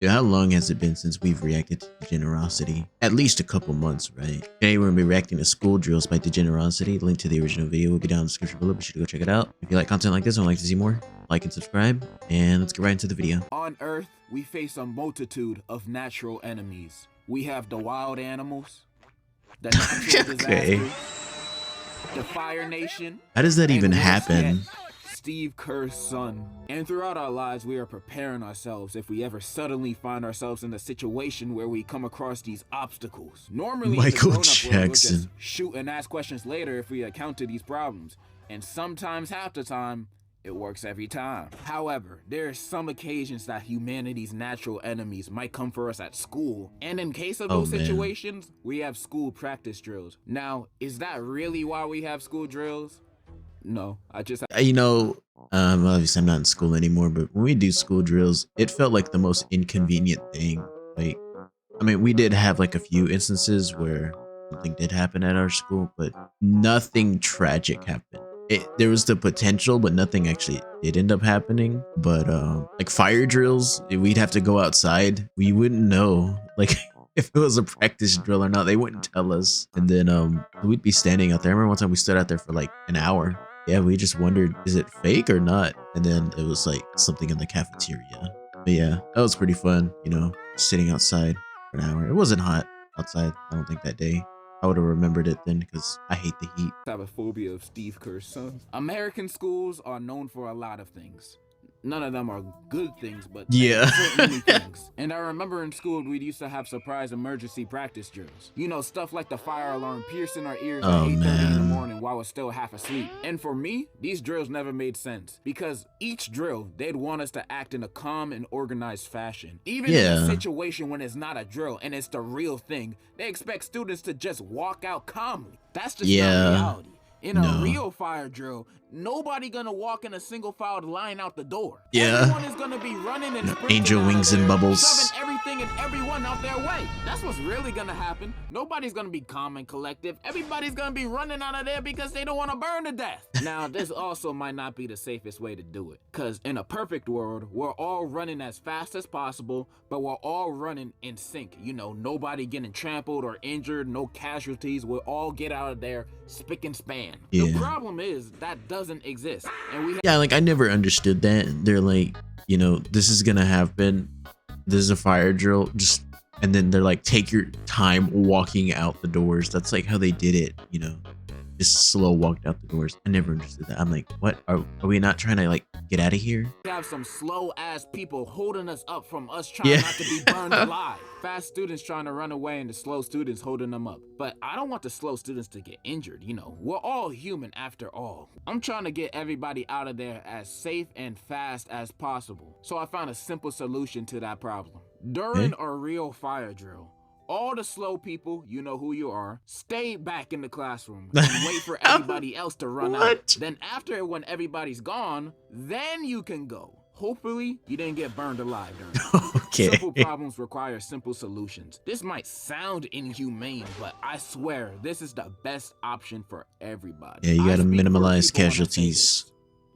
Dude, how long has it been since we've reacted to Degenerocity? At least a couple months, right? Today we're gonna be reacting to School Drills by Degenerocity. Link to the original video will be down in the description below. Be sure to go check it out. If you like content like this and would like to see more, like and subscribe. And let's get right into the video. On Earth, we face a multitude of natural enemies. We have the wild animals, the natural disasters, the Fire Nation. How does that even happen? Steve Kerr's son. And throughout our lives, we are preparing ourselves if we ever suddenly find ourselves in a situation where we come across these obstacles. Normally, Michael in the grown-up world, we'll Jackson. just shoot and ask questions later if we account to these problems. And sometimes, half the time, it works every time. However, there are some occasions that humanity's natural enemies might come for us at school. And in case of those situations, we have school practice drills. Now, is that really why we have school drills? No, I just... You know, obviously I'm not in school anymore, but when we do school drills, it felt like the most inconvenient thing. Like, I mean, we did have like a few instances where something did happen at our school, but nothing tragic happened. There was the potential, but nothing actually did end up happening. But like fire drills, we'd have to go outside. We wouldn't know like if it was a practice drill or not. They wouldn't tell us. And then we'd be standing out there. I remember one time we stood out there for like an hour. Yeah, we just wondered, is it fake or not? And then it was like something in the cafeteria. But yeah, that was pretty fun, you know, sitting outside for an hour. It wasn't hot outside, I don't think, that day. I would have remembered it then because I hate the heat. I have a phobia of Steve Kerr's son. American schools are known for a lot of things. None of them are good things, but yeah, many things. And I remember in school, we used to have surprise emergency practice drills. You know, stuff like the fire alarm piercing our ears at 8:30 in the morning while we're still half asleep. And for me, these drills never made sense because each drill, they'd want us to act in a calm and organized fashion. Even in a situation when it's not a drill and it's the real thing, they expect students to just walk out calmly. That's just not reality. In a real fire drill, nobody gonna walk in a single filed line out the door. Everyone is gonna be running and angel wings and bubbles, shoving everything and everyone out their way. That's what's really gonna happen. Nobody's gonna be calm and collective. Everybody's gonna be running out of there because they don't want to burn to death. Now, this also might not be the safest way to do it, because in a perfect world, we're all running as fast as possible, but we're all running in sync. You know, nobody getting trampled or injured, no casualties. We'll all get out of there spick and span. The problem is that doesn't exist, and like I never understood that. They're like, you know, this is gonna happen, this is a fire drill, just, and then they're like, take your time walking out the doors. That's like how they did it, you know, just slow walked out the doors. I never understood that. I'm like, what, are we not trying to like get out of here? We have some slow ass people holding us up from us trying not to be burned alive. Fast students trying to run away and the slow students holding them up. But I don't want the slow students to get injured, you know. We're all human after all. I'm trying to get everybody out of there as safe and fast as possible. So I found a simple solution to that problem. During a real fire drill, all the slow people, you know who you are, stay back in the classroom and wait for everybody else to run out. Then after, when everybody's gone, then you can go. Hopefully, you didn't get burned alive during it. Simple problems require simple solutions. This might sound inhumane, but I swear this is the best option for everybody. Yeah, you gotta minimize casualties.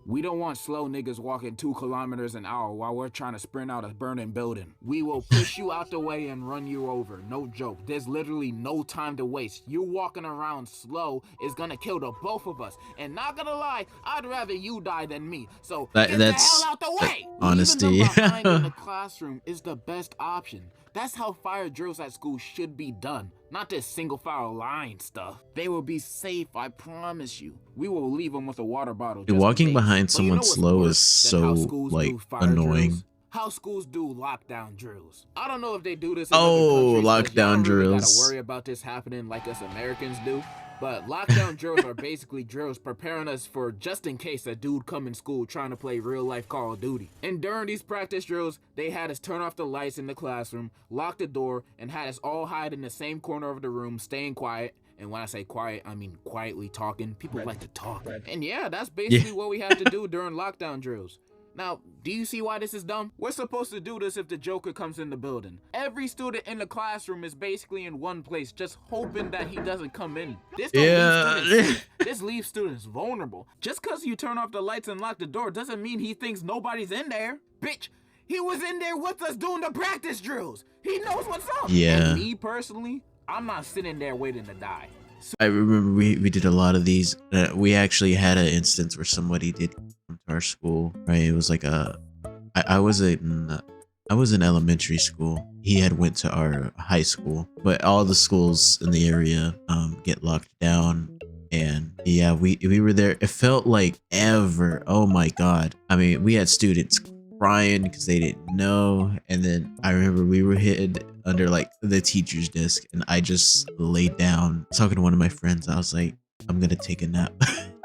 We don't want slow niggas walking 2 kilometers an hour while we're trying to sprint out a burning building. We will push you out the way and run you over. No joke. There's literally no time to waste. You walking around slow is gonna kill the both of us. And not gonna lie, I'd rather you die than me. So get the hell out the way. Honesty. Leaving them behind in the classroom is the best option. That's how fire drills at school should be done. Not this single file line stuff. They will be safe, I promise you. We will leave them with a water bottle. Walking behind someone slow is so like annoying. Drills? How schools do lockdown drills. I don't know if they do this in lockdown drills. Really gotta worry about this happening like us Americans do. But lockdown drills are basically drills preparing us for just in case a dude come in school trying to play real life Call of Duty. And during these practice drills, they had us turn off the lights in the classroom, lock the door, and had us all hide in the same corner of the room, staying quiet. And when I say quiet, I mean quietly talking. People like to talk. And yeah, that's basically what we have to do during lockdown drills. Now, do you see why this is dumb? We're supposed to do this if the Joker comes in the building. Every student in the classroom is basically in one place, just hoping that he doesn't come in. This don't leave students safe. This leaves students vulnerable. Just because you turn off the lights and lock the door doesn't mean he thinks nobody's in there. Bitch, He was in there with us doing the practice drills. He knows what's up. Yeah. And me personally, I'm not sitting there waiting to die. So I remember we did a lot of these. We actually had an instance where somebody did come to our school, right? It was like I was in elementary school. He had went to our high school, but all the schools in the area get locked down. And yeah, we were there. It felt like ever. Oh my god. I mean, we had students crying because they didn't know. And then I remember we were hidden under like the teacher's desk, and I just laid down talking to one of my friends. I was like, I'm gonna take a nap.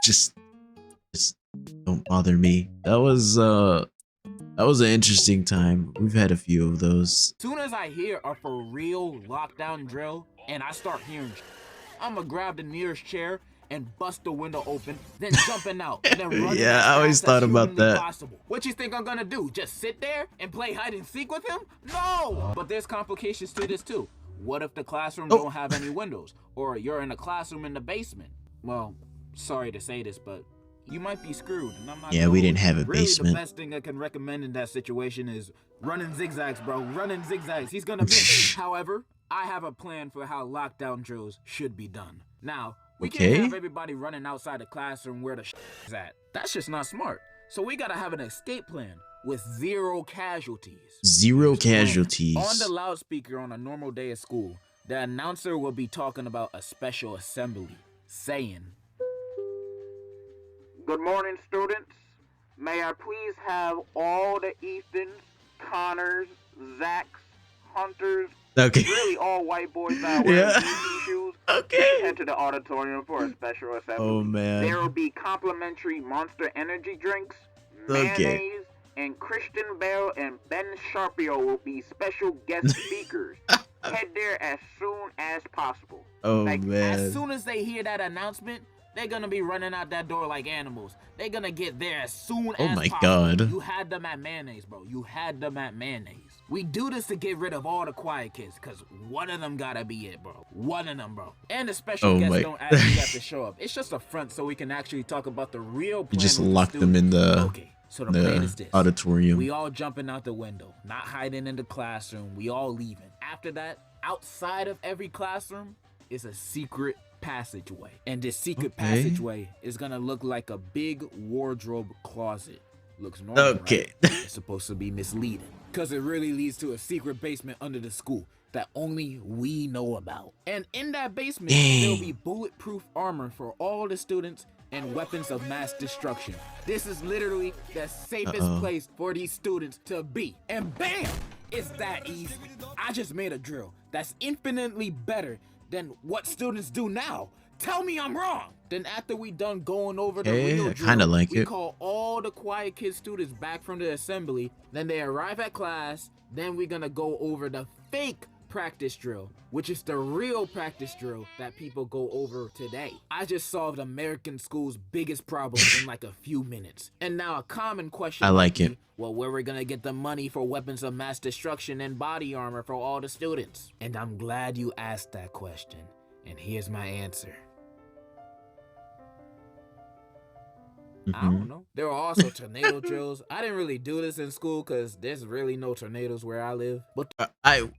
just don't bother me. That was an interesting time. We've had a few of those. soon as I hear a for real lockdown drill and I start hearing, I'ma grab the nearest chair and bust the window open, then jumping out, and then running Yeah, as I always fast thought as about humanly that. possible. What you think I'm gonna do? Just sit there and play hide and seek with him? No! But there's complications to this too. What if the classroom don't have any windows, or you're in a classroom in the basement? Well, sorry to say this, but you might be screwed, and I'm not. Yeah, we didn't have a really basement. The best thing I can recommend in that situation is running zigzags, bro. Running zigzags. He's gonna miss. However, I have a plan for how lockdown drills should be done. Now, we can't have everybody running outside the classroom where the is at. That's just not smart. So we gotta have an escape plan with 0 casualties. 0 casualties. On the loudspeaker on a normal day at school, the announcer will be talking about a special assembly, saying, "Good morning, students. May I please have all the Ethans, Connors, Zachs, Hunters, Okay. really all white boys that wear DC shoes, head to the auditorium for a special assembly. Oh man. There will be complimentary Monster Energy drinks, Okay. mayonnaise, and Christian Bale and Ben Sharpio will be special guest speakers. Head there as soon as possible." Oh Like, man. as soon as they hear that announcement, they're gonna be running out that door like animals. They're gonna get there as soon as my possible. God. You had them at mayonnaise, bro. You had them at mayonnaise. We do this to get rid of all the quiet kids, because one of them gotta be it, bro. One of them, bro. And the special Oh guests my- don't actually have to show up. It's just a front so we can actually talk about the real plan. You just with lock them in the Okay, so the plan is this. auditorium. We all jumping out the window, not hiding in the classroom. We all leaving. After that, outside of every classroom is a secret passageway. And this secret passageway is gonna look like a big wardrobe closet. Looks normal, Okay. right? It's supposed to be misleading, because it really leads to a secret basement under the school that only we know about. And in that basement, there'll be bulletproof armor for all the students and weapons of mass destruction. This is literally the safest place for these students to be. And bam! It's that easy. I just made a drill that's infinitely better than what students do now. Tell me I'm wrong. Then after we done going over the real I drill, kinda like we it. call all the quiet kid students back from the assembly. Then they arrive at class. Then we're gonna go over the fake practice drill, which is the real practice drill that people go over today. I just solved American school's biggest problem in like a few minutes. And now a common question I like might it. be, well, where we're gonna get the money for weapons of mass destruction and body armor for all the students? And I'm glad you asked that question. And here's my answer. I don't know. There are also tornado drills. I didn't really do this in school because there's really no tornadoes where I live. But I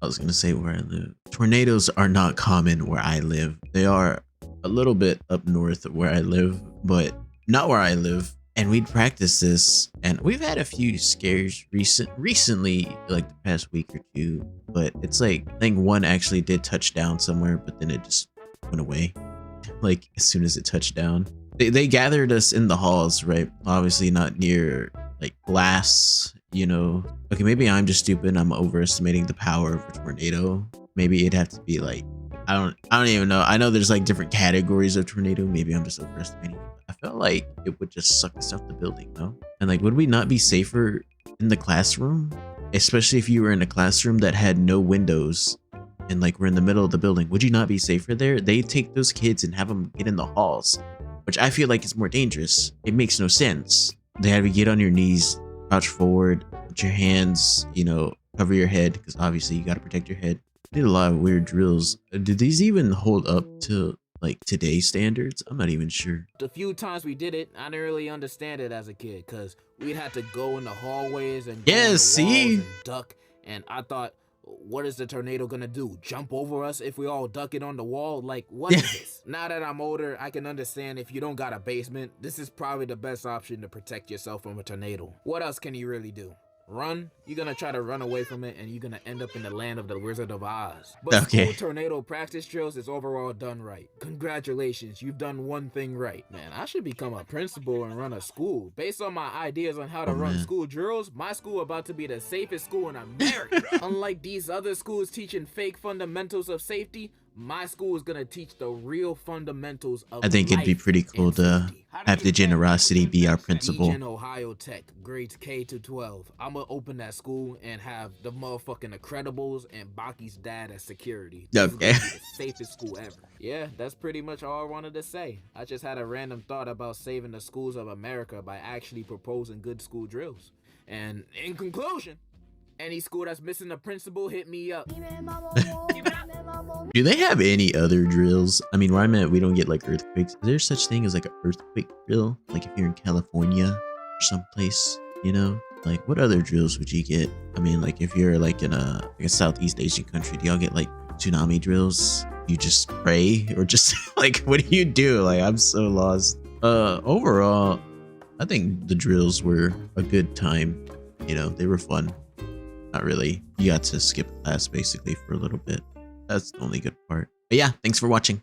was gonna say where I live. Tornadoes are not common where I live. They are a little bit up north of where I live, but not where I live. And we'd practice this, and we've had a few scares recently, like the past week or two. But it's like, I think one actually did touch down somewhere, but then it just went away. Like as soon as it touched down, they gathered us in the halls, right? Obviously not near like glass, you know. Okay, maybe I'm just stupid. I'm overestimating the power of a tornado. Maybe it'd have to be like, I don't even know. I know there's like different categories of tornado. Maybe I'm just overestimating it. I felt like it would just suck us out the building, no? And like, would we not be safer in the classroom? Especially if you were in a classroom that had no windows and like we're in the middle of the building. Would you not be safer there? They take those kids and have them get in the halls, which I feel like is more dangerous. It makes no sense. They have you get on your knees, crouch forward, put your hands, you know, cover your head, because obviously you got to protect your head. Did a lot of weird drills. Did these even hold up to like today's standards. I'm not even sure. The few times we did it, I didn't really understand it as a kid because we'd have to go in the hallways and go Yeah, on the see? walls and duck. And I thought, what is the tornado gonna do? Jump over us if we all duck it on the wall? Like, what is this? Now that I'm older, I can understand if you don't got a basement, this is probably the best option to protect yourself from a tornado. What else can you really do? Run? You're gonna try to run away from it and you're gonna end up in the land of the Wizard of Oz. But Okay. school tornado practice drills is overall done right. Congratulations, you've done one thing right. Man, I should become a principal and run a school. Based on my ideas on how to run school drills, my school about to be the safest school in America. Unlike these other schools teaching fake fundamentals of safety, my school is gonna teach the real fundamentals of I think it'd be pretty cool to have Degenerocity be our principal. Degen Ohio Tech, grades K to 12. I'm gonna open that school and have the motherfucking Incredibles and Baki's dad as security. This Okay. is gonna be the safest school ever. Yeah, that's pretty much all I wanted to say. I just had a random thought about saving the schools of America by actually proposing good school drills. And in conclusion, any school that's missing a principal, hit me up. Do they have any other drills? I mean, where I'm at, we don't get like earthquakes. Is there such thing as like an earthquake drill? Like if you're in California or someplace, you know? Like what other drills would you get? I mean, like if you're like in a Southeast Asian country, do y'all get like tsunami drills? You just pray or just like, what do you do? Like, I'm so lost. Overall, I think the drills were a good time. You know, they were fun. Not really. You got to skip class basically for a little bit. That's the only good part. But yeah, thanks for watching.